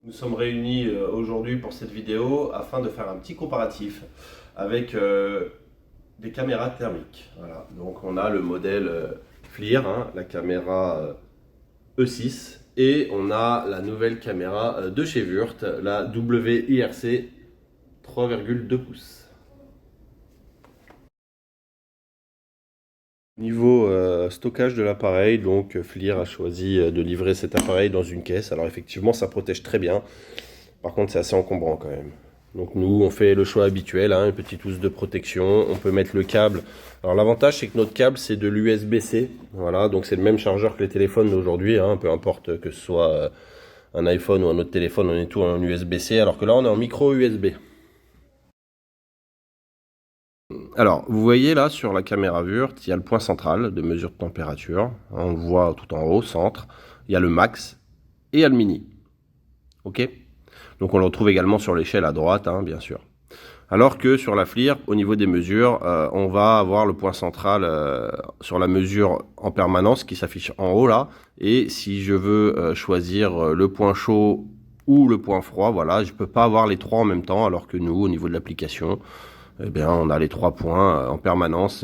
Nous sommes réunis aujourd'hui pour cette vidéo afin de faire un petit comparatif avec des caméras thermiques. Voilà. Donc on a le modèle FLIR, hein, la caméra E6, et on a la nouvelle caméra de chez Wurth, la WIRC 3,2 pouces. Niveau stockage de l'appareil, donc FLIR a choisi de livrer cet appareil dans une caisse. Alors effectivement, ça protège très bien. Par contre, c'est assez encombrant quand même. Donc nous, on fait le choix habituel, hein, une petite housse de protection. On peut mettre le câble. Alors l'avantage, c'est que notre câble, c'est de l'USB-C. Voilà, donc c'est le même chargeur que les téléphones d'aujourd'hui. Hein, peu importe que ce soit un iPhone ou un autre téléphone, on est tout en USB-C. Alors que là, on est en micro USB. Alors, vous voyez là sur la caméra Wurth, il y a le point central de mesure de température. On le voit tout en haut, centre. Il y a le max et il y a le mini. Ok? Donc on le retrouve également sur l'échelle à droite, hein, bien sûr. Alors que sur la FLIR, au niveau des mesures, on va avoir le point central sur la mesure en permanence qui s'affiche en haut là. Et si je veux choisir le point chaud ou le point froid, voilà, je ne peux pas avoir les trois en même temps, alors que nous, au niveau de l'application, eh bien, on a les 3 points en permanence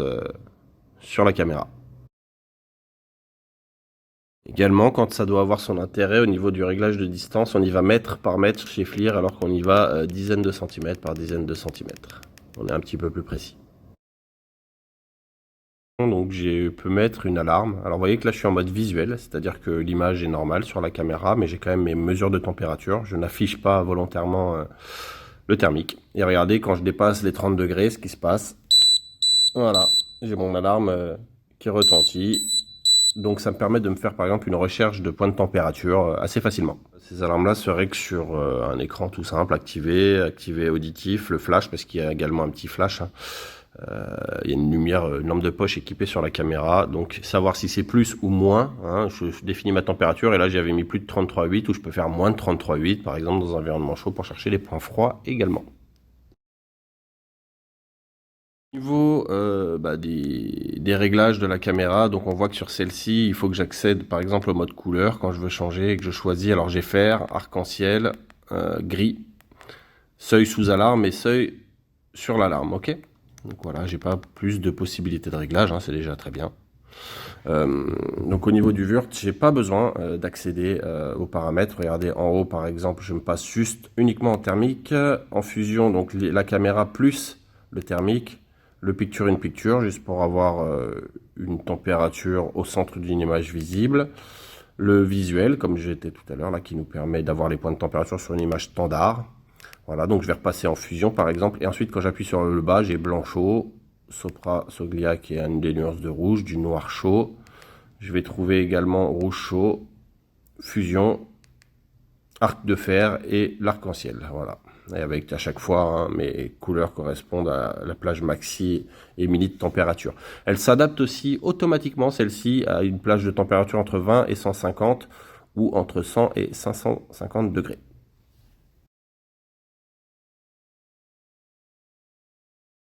sur la caméra. Également, quand ça doit avoir son intérêt au niveau du réglage de distance, on y va mètre par mètre chez FLIR, alors qu'on y va dizaines de centimètres par dizaines de centimètres. On est un petit peu plus précis. Donc je peux mettre une alarme. Alors vous voyez que là je suis en mode visuel, c'est-à-dire que l'image est normale sur la caméra, mais j'ai quand même mes mesures de température. Je n'affiche pas volontairement le thermique. Et regardez, quand je dépasse les 30 degrés, ce qui se passe, voilà, j'ai mon alarme qui retentit. Donc ça me permet de me faire par exemple une recherche de point de température assez facilement. Ces alarmes-là se règlent sur un écran tout simple, activé auditif, le flash, parce qu'il y a également un petit flash. Hein. Il y a une lumière, une lampe de poche équipée sur la caméra. Donc savoir si c'est plus ou moins, hein, je définis ma température et là j'avais mis plus de 33,8 ou je peux faire moins de 33,8 par exemple dans un environnement chaud pour chercher les points froids également. Au niveau des réglages de la caméra, donc on voit que sur celle-ci, il faut que j'accède par exemple au mode couleur quand je veux changer et que je choisis, alors j'ai fer, arc-en-ciel, gris, seuil sous alarme et seuil sur l'alarme, ok? Donc voilà, j'ai pas plus de possibilités de réglage, hein, c'est déjà très bien. Donc au niveau du Wurth, j'ai pas besoin d'accéder aux paramètres. Regardez en haut par exemple, je me passe juste uniquement en thermique, en fusion, donc la caméra plus le thermique, le picture in picture, juste pour avoir une température au centre d'une image visible. Le visuel, comme j'étais tout à l'heure, là, qui nous permet d'avoir les points de température sur une image standard. Voilà, donc je vais repasser en fusion par exemple. Et ensuite, quand j'appuie sur le bas, j'ai blanc chaud, Sopra Soglia qui est une des nuances de rouge, du noir chaud. Je vais trouver également rouge chaud, fusion, arc de fer et l'arc-en-ciel. Voilà. Et avec à chaque fois, hein, mes couleurs correspondent à la plage maxi et mini de température. Elle s'adapte aussi automatiquement, celle-ci, à une plage de température entre 20 et 150 ou entre 100 et 550 degrés.